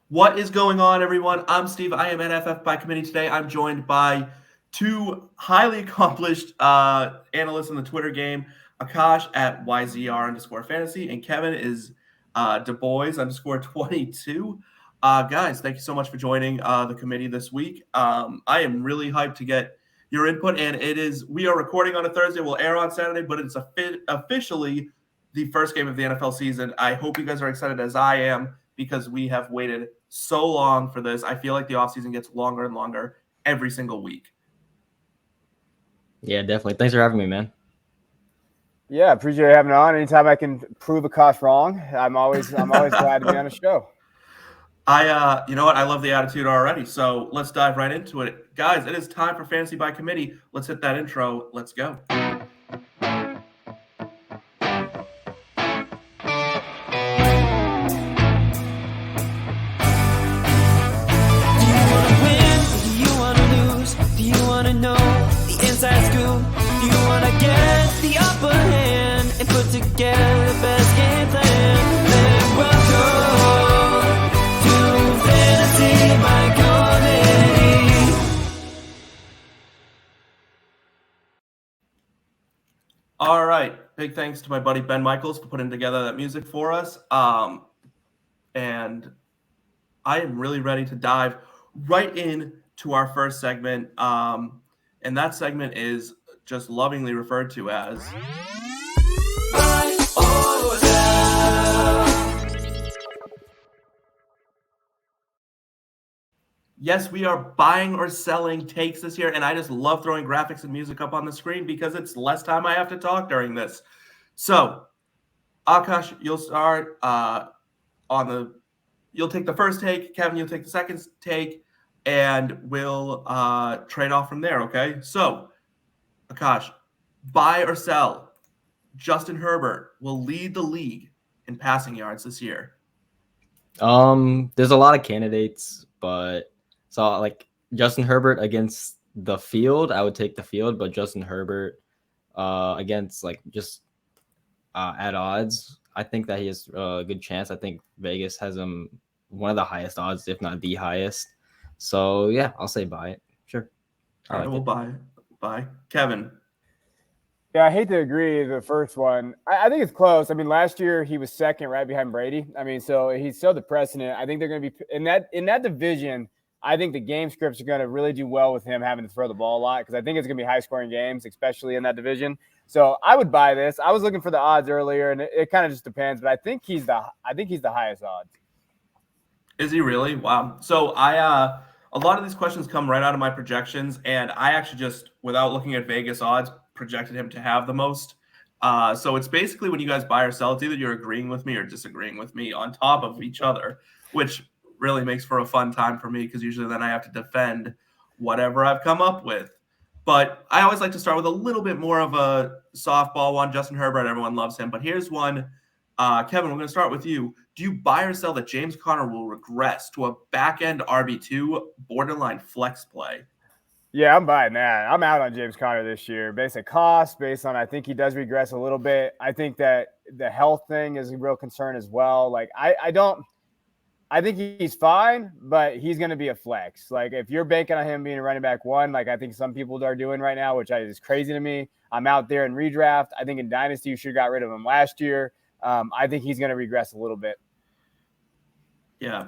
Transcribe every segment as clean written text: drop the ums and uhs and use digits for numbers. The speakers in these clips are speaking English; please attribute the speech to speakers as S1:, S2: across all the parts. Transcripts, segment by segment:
S1: What is going on, everyone? I'm Steve. I am at FF by committee today. I'm joined by two highly accomplished analysts in the Twitter game, Akash at YZR_fantasy, and Kevin is DuBois_22. Guys, thank you so much for joining the committee this week. I am really hyped to get your input, and we are recording on a Thursday. We'll air on Saturday, but it's officially the first game of the NFL season. I hope you guys are excited as I am because we have waited so long for this. I feel like the offseason gets longer and longer every single week.
S2: Yeah, definitely. Thanks for having me, man.
S3: Yeah, appreciate having me on. Anytime I can prove a cost wrong, I'm always glad to be on the show.
S1: You know what? I love the attitude already. So let's dive right into it. Guys, it is time for Fantasy by Committee. Let's hit that intro. Let's go.
S4: Together the best game plan. Then welcome to Fantasy by Committee.
S1: All right. Big thanks to my buddy Ben Michaels for putting together that music for us. And I am really ready to dive right into our first segment. And that segment is just lovingly referred to as Yes, we are buying or selling takes this year, and I just love throwing graphics and music up on the screen because it's less time I have to talk during this. So, Akash, you'll start you'll take the first take, Kevin, you'll take the second take, and we'll trade off from there, okay? So, Akash, buy or sell, Justin Herbert will lead the league in passing yards this year.
S2: There's a lot of candidates, but so like Justin Herbert against the field, I would take the field, but Justin Herbert against like just at odds, I think that he has a good chance. I think Vegas has him one of the highest odds, if not the highest. So yeah, I'll say buy it. Sure.
S1: All right, we'll buy. Kevin.
S3: Yeah, I hate to agree the first one. I think it's close. I mean, last year he was second right behind Brady. I mean, so he's still the precedent. I think they're going to be in that division. I think the game scripts are going to really do well with him having to throw the ball a lot because I think it's going to be high-scoring games, especially in that division. So I would buy this. I was looking for the odds earlier, and it kind of just depends. But I think he's the highest odds.
S1: Is he really? Wow. So a lot of these questions come right out of my projections, and I actually just, without looking at Vegas odds, projected him to have the most. So it's basically when you guys buy or sell, it's either you're agreeing with me or disagreeing with me on top of each other, which really makes for a fun time for me because usually then I have to defend whatever I've come up with. But I always like to start with a little bit more of a softball one. Justin Herbert, everyone loves him. But here's one. Kevin, we're going to start with you. Do you buy or sell that James Conner will regress to a back-end RB2 borderline flex play?
S3: Yeah, I'm buying that. I'm out on James Conner this year based on cost, based on I think he does regress a little bit. I think that the health thing is a real concern as well. Like I think he's fine, but he's going to be a flex. Like if you're banking on him being a running back one, like I think some people are doing right now, which is crazy to me. I'm out there in redraft. I think in Dynasty you should have got rid of him last year. I think he's going to regress a little bit.
S1: Yeah.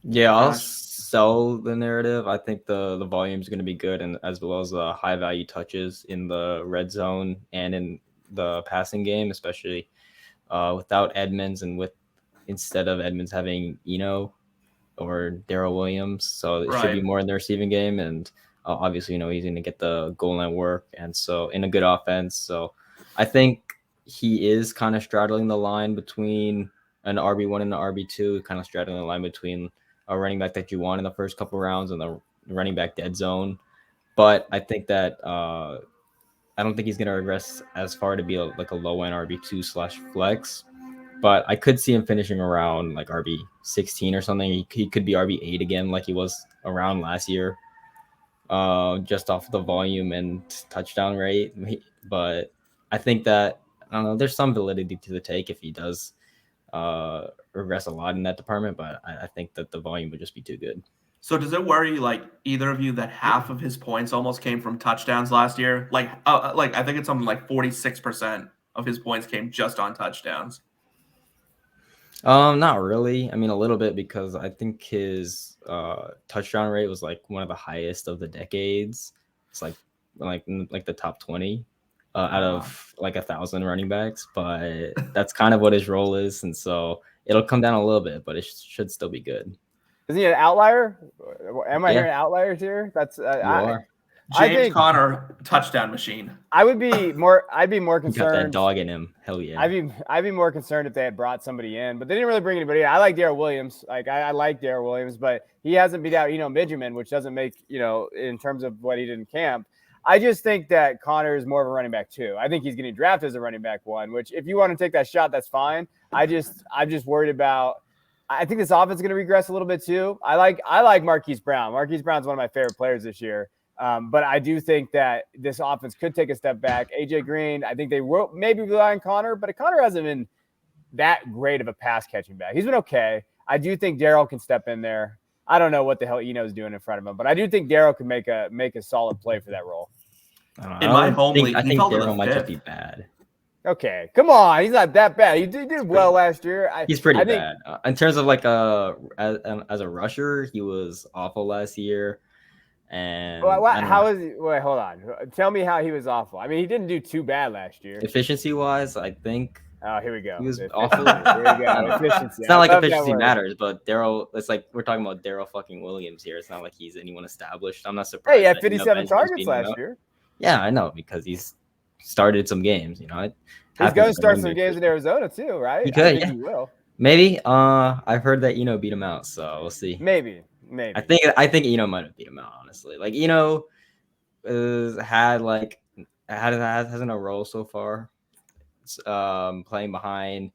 S2: Yeah, I'll sell the narrative. I think the volume is going to be good, and as well as the high value touches in the red zone and in the passing game, especially without Edmonds and instead of Edmonds having or Darrell Williams. So it should be more in the receiving game, and obviously he's going to get the goal line work, and so in a good offense. So I think he is kind of straddling the line between an RB1 and an RB2, kind of straddling the line between a running back that you want in the first couple rounds and the running back dead zone. But I think that I don't think he's going to regress as far to be like a low end RB2 / flex. But I could see him finishing around like RB16 or something. He could be RB8 again, like he was around last year, just off the volume and touchdown rate. But I think that, I don't know, there's some validity to the take if he does regress a lot in that department, but I think that the volume would just be too good.
S1: So does it worry like either of you that half of his points almost came from touchdowns last year? Like I think it's something like 46% of his points came just on touchdowns.
S2: Not really. I mean, a little bit because I think his touchdown rate was like one of the highest of the decades. It's like the top 20 out of like 1,000 running backs. But that's kind of what his role is, and so it'll come down a little bit, but it should still be good.
S3: Is he an outlier? Am I hearing outliers here? That's
S2: You are.
S1: James Conner touchdown machine.
S3: I'd be more concerned.
S2: You got that dog in him. Hell yeah.
S3: I'd be more concerned if they had brought somebody in, but they didn't really bring anybody in. I like Darrell Williams. Like I like Darrell Williams, but he hasn't beat out Benjamin, which doesn't make in terms of what he did in camp. I just think that Conner is more of a running back 2. I think he's getting drafted as a running back 1, which if you want to take that shot, that's fine. I'm just worried about. I think this offense is going to regress a little bit too. I like Marquise Brown. Marquise Brown's one of my favorite players this year. But I do think that this offense could take a step back. AJ Green, I think they will maybe rely on Conner, but Conner hasn't been that great of a pass catching back. He's been okay. I do think Darrell can step in there. I don't know what the hell Eno's doing in front of him, but I do think Darrell can make a solid play for that role.
S1: In my home league,
S2: I think Darrell might just be bad.
S3: Okay, come on. He's not that bad. He did well last year.
S2: He's pretty bad. In terms of like as a rusher, he was awful last year. And
S3: how is he? Wait, hold on. Tell me how he was awful. I mean, he didn't do too bad last year.
S2: Efficiency wise, I think.
S3: Oh, here we go.
S2: He was awful.
S3: Here we go. Efficiency.
S2: It's not like efficiency matters, but Darrell. It's like we're talking about Darrell fucking Williams here. It's not like he's anyone established. I'm not surprised.
S3: Hey, he had 57 targets last year.
S2: Yeah, I know because he's started some games.
S3: He's going to start some games in Arizona too, right?
S2: He could.
S3: He will.
S2: Maybe. I've heard that beat him out, so we'll see.
S3: Maybe.
S2: I think Eno might have beat him out, honestly. Like hasn't a role so far. Playing behind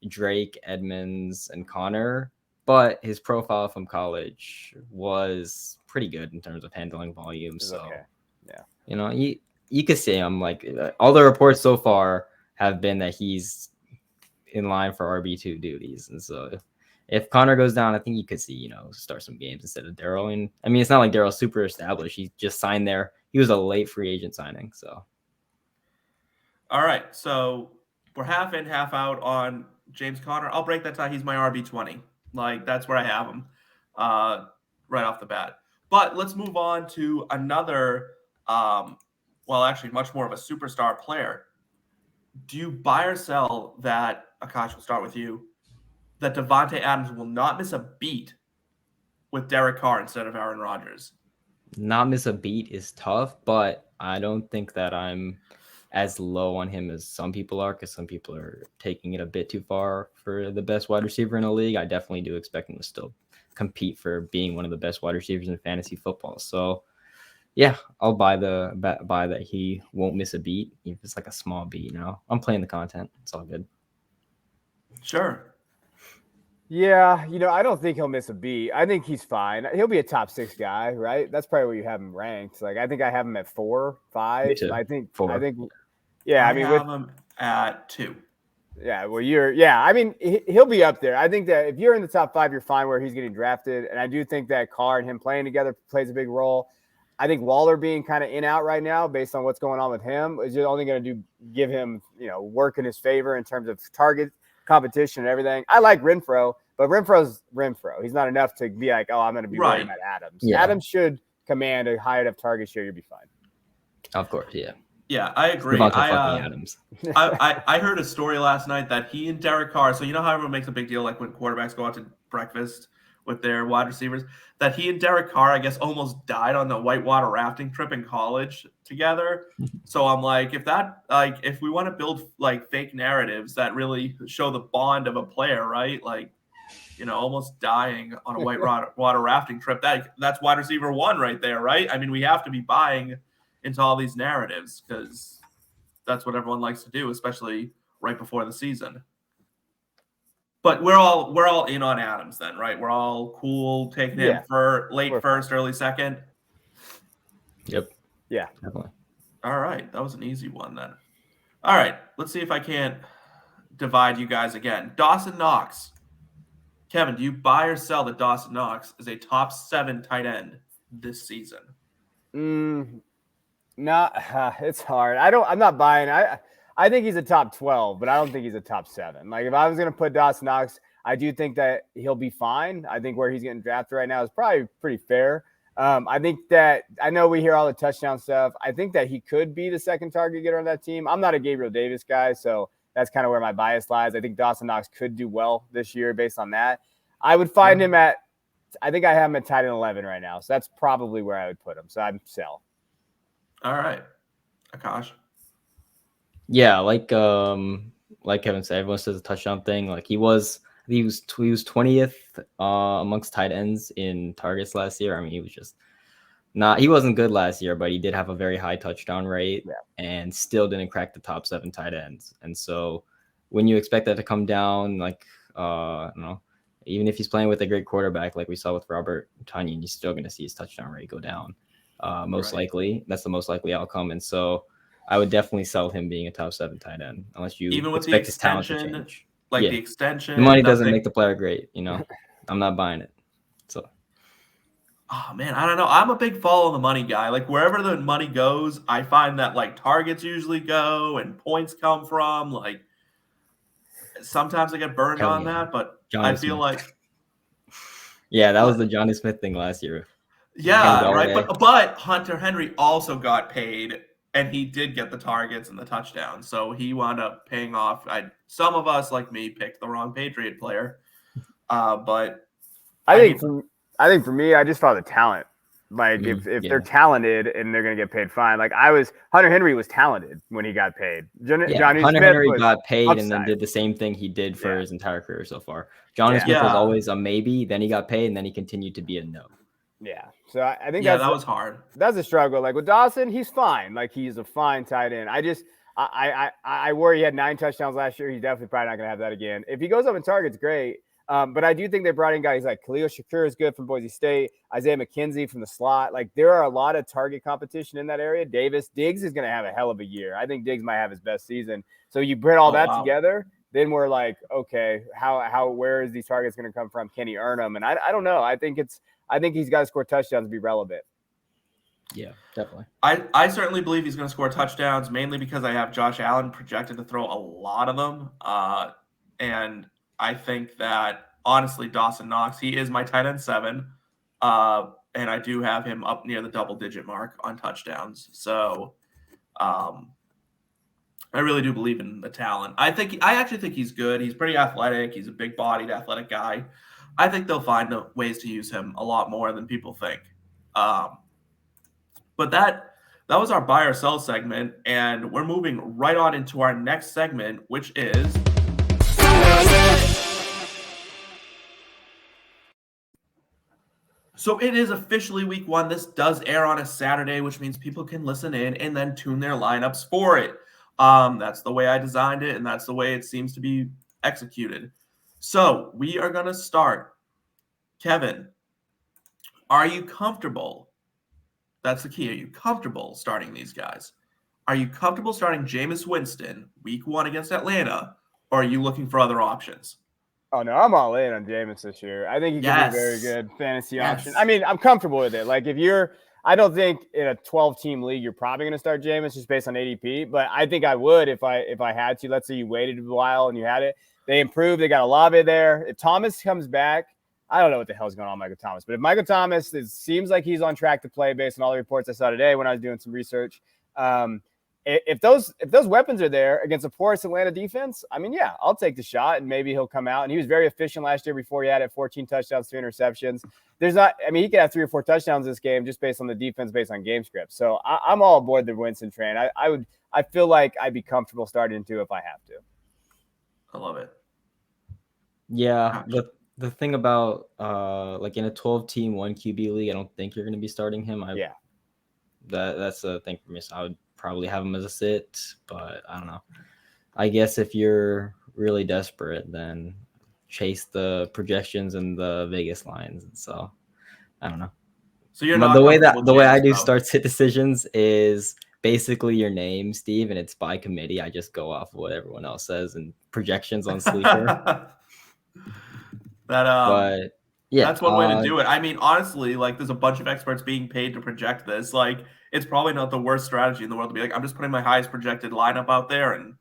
S2: Drake, Edmonds, and Conner, but his profile from college was pretty good in terms of handling volume. So
S3: okay.
S2: Yeah. You could say I'm like all the reports so far have been that he's in line for RB2 duties, and so if Conner goes down, I think you could see, start some games instead of Darrell. And I mean, it's not like Darrell's super established. He just signed there. He was a late free agent signing. So,
S1: all right. So we're half in, half out on James Conner. I'll break that tie. He's my RB20. Like that's where I have him right off the bat. But let's move on to another, actually much more of a superstar player. Do you buy or sell that, Akash, we'll start with you, that Davante Adams will not miss a beat with Derek Carr instead of Aaron Rodgers?
S2: Not miss a beat is tough, but I don't think that I'm as low on him as some people are, because some people are taking it a bit too far for the best wide receiver in the league. I definitely do expect him to still compete for being one of the best wide receivers in fantasy football. So, yeah, I'll buy that he won't miss a beat, if it's like a small beat. I'm playing the content. It's all good.
S1: Sure.
S3: Yeah, I don't think he'll miss a beat. I think he's fine. He'll be a top 6 guy, right? That's probably where you have him ranked. Like I think I have him at 4, 5.
S2: Me too.
S3: I think
S2: 4.
S3: Yeah,
S1: I have him at 2.
S3: Yeah, well, I mean, he'll be up there. I think that if you're in the top 5, you're fine where he's getting drafted. And I do think that Carr and him playing together plays a big role. I think Waller being kind of in out right now based on what's going on with him is just only going to give him, work in his favor in terms of target competition and everything. I like Renfro, but Renfro's Renfro. He's not enough to be like, oh, I'm going to be worried about Adams.
S2: Yeah.
S3: Adams should command a high enough target share. You'll be fine.
S2: Of course, yeah.
S1: Yeah, I agree.
S2: Adams.
S1: I heard a story last night that he and Derek Carr, so how everyone makes a big deal like when quarterbacks go out to breakfast with their wide receivers, that he and Derek Carr, I guess, almost died on the whitewater rafting trip in college together. So I'm like, if we want to build like fake narratives that really show the bond of a player, right? Like, almost dying on a whitewater rafting trip, that's wide receiver 1 right there, right? I mean, we have to be buying into all these narratives because that's what everyone likes to do, especially right before the season. But we're all in on Adams then, right? We're all cool taking him for late first, early second.
S2: Yep.
S3: Yeah.
S2: Definitely.
S1: All right. That was an easy one then. All right. Let's see if I can't divide you guys again. Dawson Knox. Kevin, do you buy or sell that Dawson Knox is a top 7 tight end this season?
S3: It's hard. I'm not buying. I think he's a top 12, but I don't think he's a top 7. Like if I was going to put Dawson Knox, I do think that he'll be fine. I think where he's getting drafted right now is probably pretty fair. I think that I know we hear all the touchdown stuff. I think that he could be the second target getter on that team. I'm not a Gabriel Davis guy, so that's kind of where my bias lies. I think Dawson Knox could do well this year based on that. I would find him I think I have him at tight end 11 right now. So that's probably where I would put him. So I'd sell.
S1: All right. Akash.
S2: Yeah, like Kevin said, everyone says the touchdown thing. Like he was 20th amongst tight ends in targets last year. I mean, he wasn't good last year, but he did have a very high touchdown rate and still didn't crack the top 7 tight ends. And so when you expect that to come down, like, I don't know, even if he's playing with a great quarterback, like we saw with Robert Tonyan, you're still going to see his touchdown rate go down. Most likely. That's the most likely outcome. And so I would definitely sell him being a top 7 tight end, unless you
S1: even with
S2: expect
S1: the
S2: his talent to
S1: extension,
S2: change.
S1: like the extension.
S2: The money doesn't make the player great, you know. I'm not buying it. So
S1: oh man, I don't know. I'm a big follow the money guy. Like wherever the money goes, I find that like targets usually go and points come from. Like sometimes I get burned on that, but I feel like
S2: that was the Johnny Smith thing last year.
S1: Yeah, right. But Hunter Henry also got paid, and he did get the targets and the touchdowns. So he wound up paying off. Some of us, like me, picked the wrong Patriot player. But
S3: I think for me, I just saw the talent. Like if they're talented and they're going to get paid fine. Like Hunter Henry was talented when he got paid. Johnny
S2: Hunter
S3: Smith
S2: Henry got paid
S3: upside.
S2: and then did the same thing he did for his entire career so far. Johnny Smith was always a maybe, then he got paid, and then he continued to be a no.
S3: Yeah. So I think
S1: that was hard.
S3: That's a struggle. Like with Dawson, he's fine. Like he's a fine tight end. I worry he had 9 touchdowns last year. He's definitely probably not going to have that again. If he goes up in targets, great. But I do think they brought in guys like Khalil Shakur is good from Boise State, Isaiah McKenzie from the slot. Like there are a lot of target competition in that area. Diggs is going to have a hell of a year. I think Diggs might have his best season. So you bring all that together, then we're like, okay, where is these targets going to come from? Can he earn them? And I don't know. I think he's got to score touchdowns to be relevant.
S2: Yeah, definitely.
S1: I certainly believe he's going to score touchdowns, mainly because I have Josh Allen projected to throw a lot of them. And I think that, honestly, Dawson Knox, he is my tight end 7. And I do have him up near the double-digit mark on touchdowns. So I really do believe in the talent. I actually think he's good. He's pretty athletic. He's a big-bodied, athletic guy. I think they'll find ways to use him a lot more than people think. But that was our buy or sell segment, and we're moving right on into our next segment, which is so it is officially week 1. This does air on a Saturday, which means people can listen in and then tune their lineups for it. That's the way I designed it, and that's the way it seems to be executed. So we are going to start. Kevin, are you comfortable? That's the key. Are you comfortable starting these guys? Are you comfortable starting Jameis Winston week 1 against Atlanta, or are you looking for other options?
S3: Oh, no, I'm all in on Jameis this year. I think he could be a very good fantasy option. I mean, I'm comfortable with it. Like I don't think in a 12-team league you're probably going to start Jameis just based on ADP, but I think I would if I had to. Let's say you waited a while and you had it. They improved. They got Olave there. If Thomas comes back, I don't know what the hell's going on with Michael Thomas, but if Michael Thomas seems like he's on track to play based on all the reports I saw today when I was doing some research, if those weapons are there against a porous Atlanta defense, I mean, yeah, I'll take the shot and maybe he'll come out. And he was very efficient last year before he had 14 touchdowns, 3 interceptions. He could have 3 or 4 touchdowns this game just based on the defense, based on game script. So I'm all aboard the Winston train. I feel like I'd be comfortable starting into if I have to.
S1: I love it.
S2: Yeah, the thing about like in a 12-team 1 QB league, I don't think you're going to be starting him. That's the thing for me. So I would probably have him as a sit, but I don't know. I guess if you're really desperate, then chase the projections and the Vegas lines. And so I don't know.
S1: So you're not
S2: the way I do start sit decisions is basically your name, Steve, and it's by committee. I just go off of what everyone else says and projections on Sleeper. But yeah,
S1: that's one way to do it. I mean, honestly, like there's a bunch of experts being paid to project this. Like, it's probably not the worst strategy in the world to be like, I'm just putting my highest projected lineup out there, and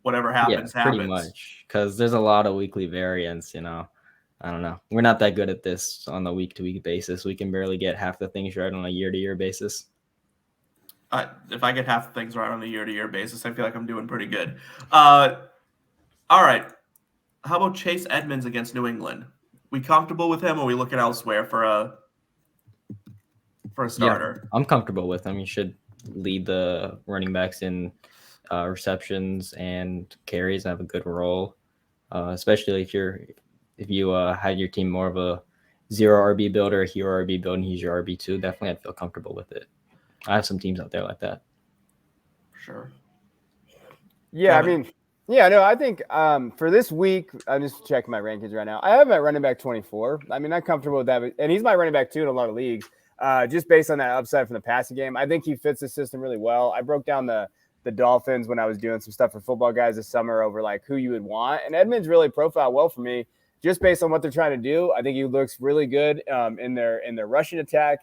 S1: whatever happens,
S2: pretty
S1: happens.
S2: much, because there's a lot of weekly variance. I don't know. We're not that good at this on the week-to-week basis. We can barely get half the things right on a year-to-year basis.
S1: If I get half the things right on a year-to-year basis, I feel like I'm doing pretty good. All right. How about Chase Edmonds against New England? We comfortable with him, or we looking elsewhere for a starter?
S2: Yeah, I'm comfortable with him. He should lead the running backs in receptions and carries and have a good role, especially if you had your team more of a 0 RB build or a hero RB build and he's your RB2. Definitely, I'd feel comfortable with it. I have some teams out there like that.
S1: Sure.
S3: Yeah,
S1: Kevin?
S3: I mean, yeah, no, I think for this week, I'm just checking my rankings right now. I have him at running back 24. I mean, I'm comfortable with that, and he's my running back 2 in a lot of leagues, just based on that upside from the passing game. I think he fits the system really well. I broke down the Dolphins when I was doing some stuff for football guys this summer over like who you would want, and Edmonds really profiled well for me just based on what they're trying to do. I think he looks really good in their rushing attack.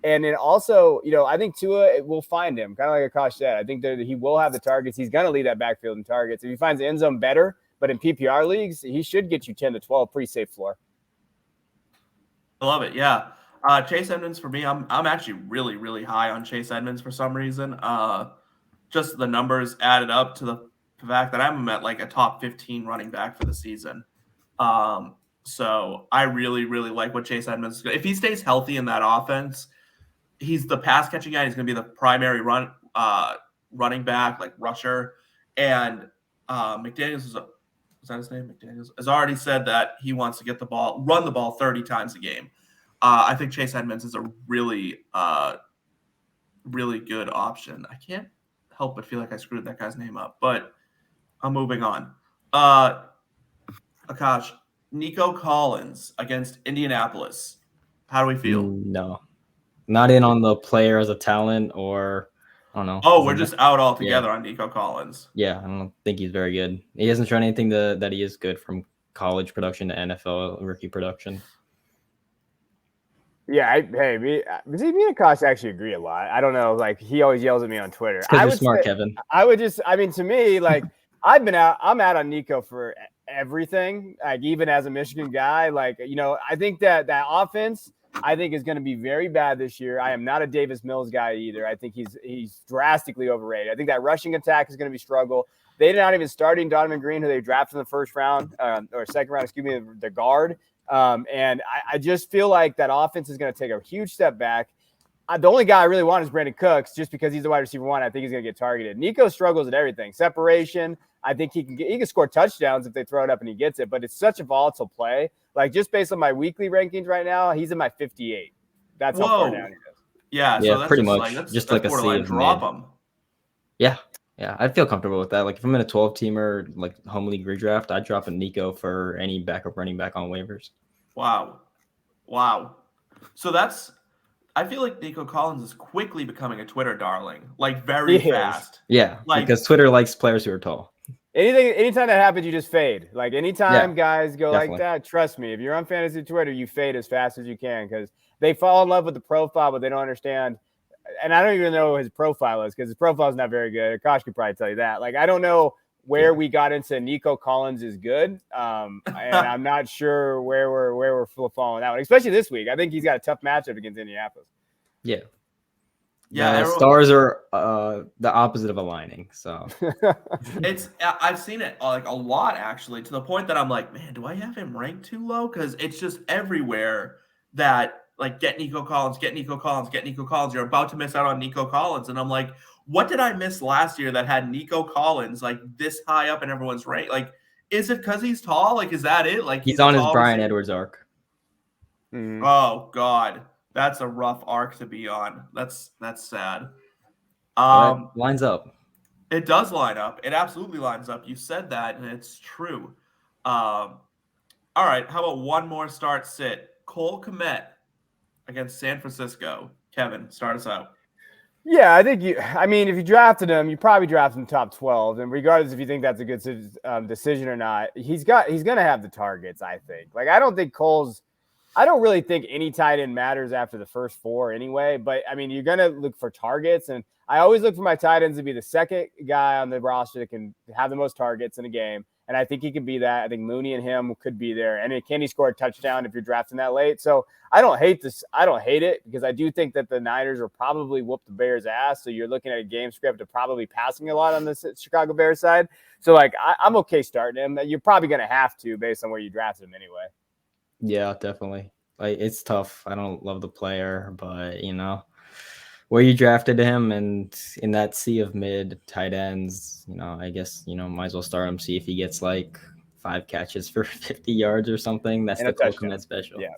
S3: And then also, I think Tua will find him, kind of like Akash said. I think that he will have the targets. He's going to lead that backfield in targets. If he finds the end zone better, but in PPR leagues, he should get you 10 to 12, pretty safe floor.
S1: I love it. Yeah. Chase Edmonds for me, I'm actually really, really high on Chase Edmonds for some reason. Just the numbers added up to the fact that I'm at like a top 15 running back for the season. So I really, really like what Chase Edmonds is going to. If he stays healthy in that offense, he's the pass catching guy. He's going to be the primary running back, like rusher. And McDaniels is that his name? McDaniels has already said that he wants to run the ball 30 times a game. I think Chase Edmonds is a really, really good option. I can't help but feel like I screwed that guy's name up, but I'm moving on. Akash, Nico Collins against Indianapolis. How do we feel?
S2: No. Not in on the player as a talent, or I don't know.
S1: Oh, we're just out altogether on Nico Collins.
S2: Yeah, I don't think he's very good. He hasn't shown anything that he is good from college production to NFL rookie production.
S3: Yeah, me and Akash actually agree a lot. I don't know, like he always yells at me on Twitter.
S2: Because you're smart, Kevin.
S3: To me, like I'm out on Nico for everything. Like even as a Michigan guy, like I think that offense, I think is going to be very bad this year. I am not a Davis Mills guy either. I think he's drastically overrated. I think that rushing attack is going to be struggle. They're not even starting Donovan Green, who they drafted in the first round or second round, the guard. And I just feel like that offense is going to take a huge step back. The only guy I really want is Brandon Cooks, just because he's the wide receiver 1. I think he's going to get targeted. Nico struggles at everything. Separation. I think he can score touchdowns if they throw it up and he gets it, but it's such a volatile play. Like just based on my weekly rankings right now, he's in my 58. That's how far down he is.
S1: Yeah, so that's
S2: pretty
S1: just
S2: much.
S1: That's
S2: just like a C
S1: drop him.
S2: Yeah, I'd feel comfortable with that. Like if I'm in a 12-teamer, like home league redraft, I'd drop a Nico for any backup running back on waivers.
S1: Wow. So I feel like Nico Collins is quickly becoming a Twitter darling, like very fast.
S2: Yeah, because Twitter likes players who are tall.
S3: Anytime that happens, you just fade. Like anytime guys go
S2: definitely.
S3: like that, trust me, if you're on fantasy Twitter, you fade as fast as you can because they fall in love with the profile, but they don't understand. And I don't even know what his profile is because his profile is not very good. Akash could probably tell you that. Like I don't know where we got into Nico Collins is good, and I'm not sure where we're following that one, especially this week. I think he's got a tough matchup against Indianapolis.
S2: Yeah.
S3: Yeah,
S2: stars are the opposite of aligning. So
S1: I've seen it like a lot actually, to the point that I'm like, man, do I have him ranked too low? Because it's just everywhere that like get Nico Collins. You're about to miss out on Nico Collins, and I'm like, what did I miss last year that had Nico Collins like this high up in everyone's rank? Like, is it because he's tall? Like, is that it? Like
S2: he's on his Bryan Edwards arc.
S3: Mm-hmm.
S1: Oh God. That's a rough arc to be on. That's sad.
S2: Lines up.
S1: It does line up. It absolutely lines up. You said that, and it's true. All right. How about one more start sit? Cole Kmet against San Francisco. Kevin, start us out.
S3: Yeah, I think if you drafted him, you probably drafted him top 12. And regardless if you think that's a good decision or not, he's going to have the targets, I think. Like, I don't really think any tight end matters after the first 4 anyway. But, I mean, you're going to look for targets. And I always look for my tight ends to be the second guy on the roster that can have the most targets in a game. And I think he can be that. I think Mooney and him could be there. And can he score a touchdown if you're drafting that late? So I don't hate this. I don't hate it because I do think that the Niners will probably whoop the Bears' ass. So you're looking at a game script of probably passing a lot on the Chicago Bears side. So, like, I'm okay starting him. You're probably going to have to based on where you drafted him anyway.
S2: Yeah, definitely. Like, it's tough. I don't love the player, but, where you drafted him and in that sea of mid tight ends, I guess, might as well start him, see if he gets like 5 catches for 50 yards or something. That's the Cole Kmet special.
S3: Yeah.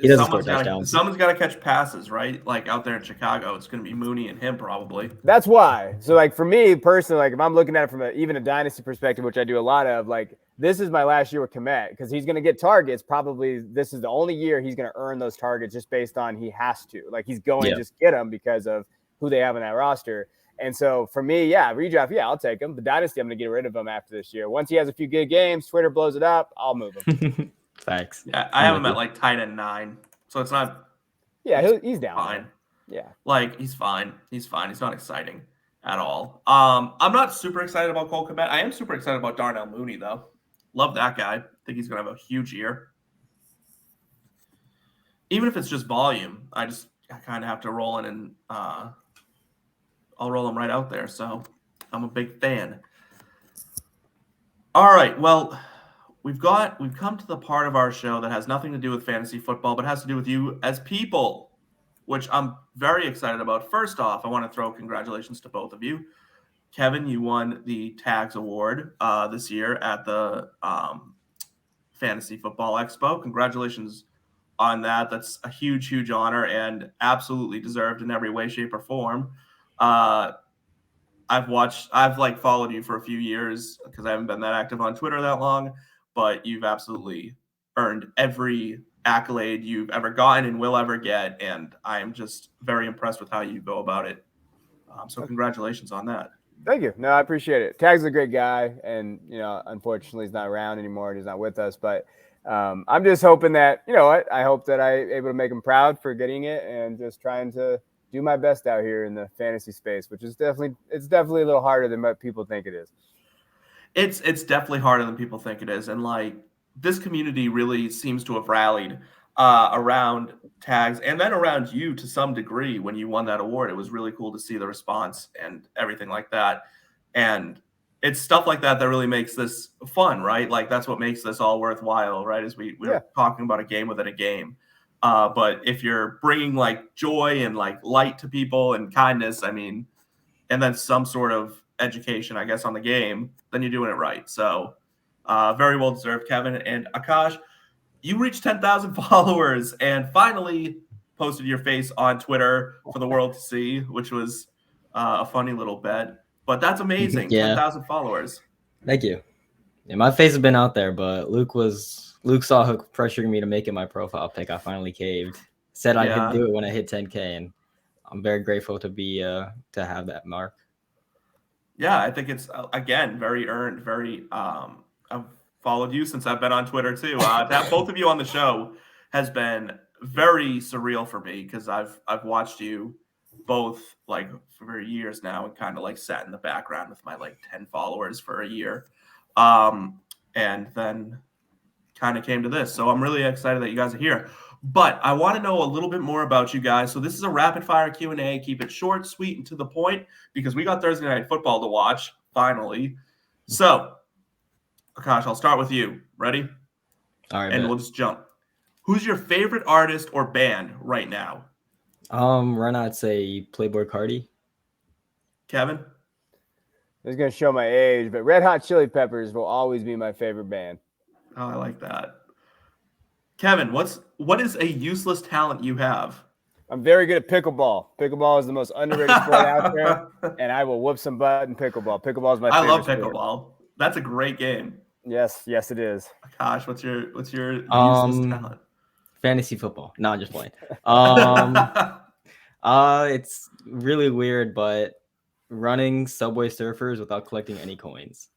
S2: He doesn't score touchdowns.
S1: Someone's got to catch passes, right? Like out there in Chicago, it's going to be Mooney and him probably.
S3: That's why. So, like, for me personally, like, if I'm looking at it from even a dynasty perspective, which I do a lot of, like, this is my last year with Kmet because he's going to get targets. Probably this is the only year he's going to earn those targets just based on he has to. Like, he's going to just get them because of who they have in that roster. And so for me, redraft, I'll take him. The dynasty, I'm going to get rid of him after this year. Once he has a few good games, Twitter blows it up, I'll move him.
S2: Thanks.
S1: Yeah, I have him at like tight end 9, so it's not.
S3: Yeah, he's down.
S1: Fine.
S3: There. Yeah,
S1: like he's fine. He's fine. He's not exciting at all. I'm not super excited about Cole Kmet. I am super excited about Darnell Mooney though. Love that guy. I think he's going to have a huge year. Even if it's just volume, I kind of have to roll in and I'll roll him right out there. So I'm a big fan. All right. Well, we've come to the part of our show that has nothing to do with fantasy football, but has to do with you as people, which I'm very excited about. First off, I want to throw congratulations to both of you. Kevin, you won the Tags Award this year at the Fantasy Football Expo. Congratulations on that. That's a huge, huge honor and absolutely deserved in every way, shape, or form. I've followed you for a few years because I haven't been that active on Twitter that long, but you've absolutely earned every accolade you've ever gotten and will ever get. And I am just very impressed with how you go about it. So congratulations on that.
S3: Thank you. No, I appreciate it. Tag's a great guy, and unfortunately, he's not around anymore, and he's not with us. But I'm just hoping that I hope that I'm able to make him proud for getting it, and just trying to do my best out here in the fantasy space, which is definitely a little harder than what people think it is.
S1: It's definitely harder than people think it is, and like this community really seems to have rallied around Tags and then around you to some degree when you won that award. It was really cool to see the response and everything like that. And it's stuff like that that really makes this fun, right? Like that's what makes this all worthwhile, right? Is we're talking about a game within a game. But if you're bringing like joy and like light to people and kindness, I mean, and then some sort of education, I guess, on the game, then you're doing it right. So very well deserved, Kevin. And Akash, you reached 10,000 followers and finally posted your face on Twitter for the world to see, which was a funny little bet. But that's amazing.
S2: Yeah.
S1: 10,000 followers.
S2: Thank you. Yeah, my face has been out there, but Luke saw Hook pressuring me to make it my profile pic. I finally caved. Said I could do it when I hit 10K, and I'm very grateful to be to have that mark.
S1: Yeah, I think it's again very earned. Very I've followed you since I've been on Twitter too. To have both of you on the show has been very surreal for me because I've watched you both like for years now and kind of like sat in the background with my like 10 followers for a year, and then kind of came to this. So I'm really excited that you guys are here. But I want to know a little bit more about you guys. So this is a rapid fire Q&A. Keep it short, sweet, and to the point because we got Thursday Night Football to watch finally. So, Akash, I'll start with you. Ready?
S2: All right.
S1: And we'll just jump. Who's your favorite artist or band right now?
S2: Right now I'd say Playboy Cardi.
S1: Kevin?
S3: This is going to show my age, but Red Hot Chili Peppers will always be my favorite band.
S1: Oh, I like that. Kevin, what is a useless talent you have?
S3: I'm very good at pickleball. Pickleball is the most underrated sport out there, and I will whoop some butt in pickleball. Pickleball is my favorite.
S1: I love pickleball. Sport. That's a great game.
S3: Yes, it is.
S1: Gosh, what's your useless talent?
S2: Fantasy football. No, I'm just playing. It's really weird, but running Subway Surfers without collecting any coins.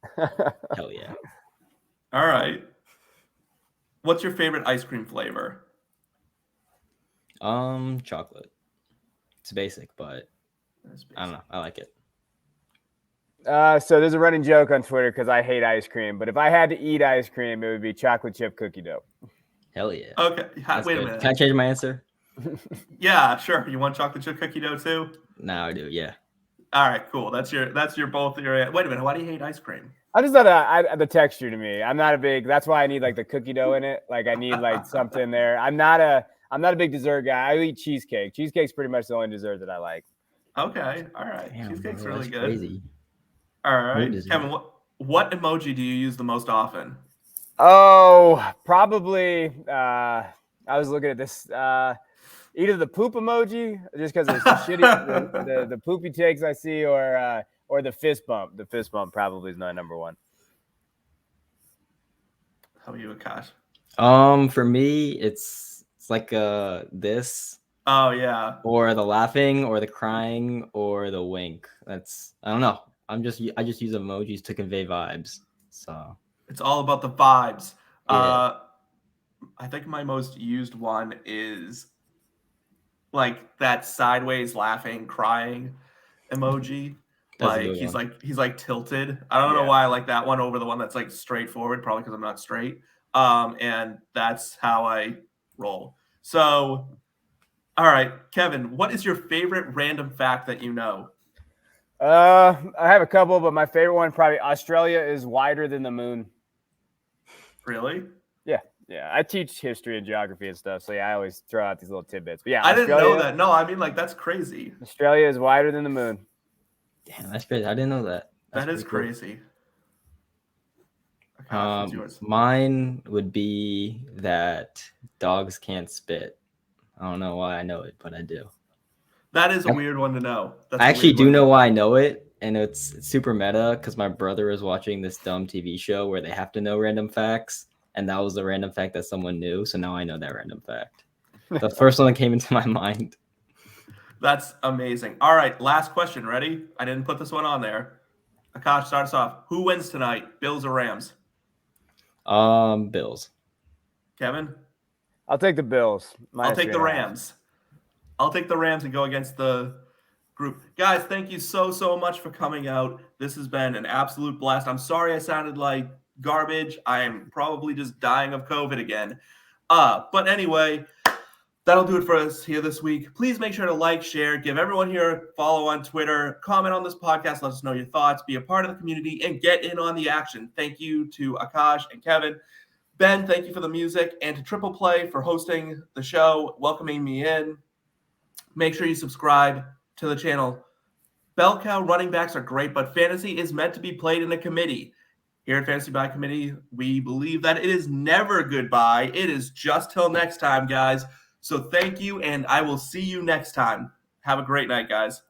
S2: Hell yeah.
S1: All right. What's your favorite ice cream flavor?
S2: Chocolate. It's basic, but I don't know. I like it.
S3: So there's a running joke on Twitter because I hate ice cream, but if I had to eat ice cream, it would be chocolate chip cookie dough.
S2: Hell yeah.
S1: Okay.
S2: That's
S1: Wait
S2: good.
S1: a minute.
S2: Can I change my answer?
S1: Yeah, sure. You want chocolate chip cookie dough too?
S2: No, I do. Yeah.
S1: All right, cool. That's your both your. Wait a minute. Why do you hate ice cream?
S3: I just thought the texture to me. I'm not a big. That's why I need like the cookie dough in it. Like I need like something there. I'm not a big dessert guy. I eat cheesecake. Cheesecake's pretty much the only dessert that I like.
S1: Okay. All right.
S2: Damn,
S1: Cheesecake's
S2: bro,
S1: really
S2: that's
S1: good.
S2: crazy.
S1: All right,
S2: dessert.
S1: Kevin. What emoji do you use the most often?
S3: Oh, probably. I was looking at this. Either the poop emoji, just because it's shitty, the poopy takes I see, or the fist bump. The fist bump probably is my number one.
S1: How about you, Akash?
S2: For me, it's like this,
S1: Oh yeah.
S2: or the laughing, or the crying, or the wink. I don't know. I just use emojis to convey vibes. So
S1: It's all about the vibes.
S2: Yeah.
S1: I think my most used one is like that sideways laughing, crying emoji.
S2: That's a
S1: Like
S2: good
S1: he's like tilted. I don't know
S3: Yeah.
S1: why I like that one over the one that's like straightforward, probably because I'm not straight. And that's how I roll. So, all right, Kevin, what is your favorite random fact that you know?
S3: I have a couple, but my favorite one probably Australia is wider than the moon.
S1: Really?
S3: Yeah, I teach history and geography and stuff, so yeah, I always throw out these little tidbits. But yeah,
S1: I didn't know
S3: Australia-
S1: that. No, I mean like that's crazy.
S3: Australia is wider than the moon.
S2: Damn, that's crazy. I didn't know that. That's
S1: That is
S2: pretty cool.
S1: crazy. Okay, what's yours?
S2: Mine would be that dogs can't spit. I don't know why I know it, but I do.
S1: That is a weird one to know. That's
S2: I
S1: a
S2: actually
S1: weird
S2: do
S1: one to
S2: know why I know it, and it's super meta because my brother is watching this dumb TV show where they have to know random facts, and that was the random fact that someone knew, so now I know that random fact. The first one that came into my mind.
S1: That's amazing. All right, last question. Ready? I didn't put this one on there. Akash, start us off. Who wins tonight? Bills or Rams?
S2: Bills.
S1: Kevin?
S3: I'll take the Bills.
S1: I'll take the
S3: -3.5.
S1: Rams. I'll take the Rams and go against the group. Guys, thank you so much for coming out. This has been an absolute blast. I'm sorry I sounded like garbage. I am probably just dying of COVID again. But anyway, that'll do it for us here this week. Please make sure to like, share, give everyone here a follow on Twitter, comment on this podcast, let us know your thoughts, be a part of the community, and get in on the action. Thank you to Akash and Kevin. Ben, thank you for the music, and to Triple Play for hosting the show, welcoming me in. Make sure you subscribe to the channel. Bell cow running backs are great, but fantasy is meant to be played in a committee. Here at Fantasy by Committee, we believe that it is never goodbye. It is just till next time, guys. So thank you, and I will see you next time. Have a great night, guys.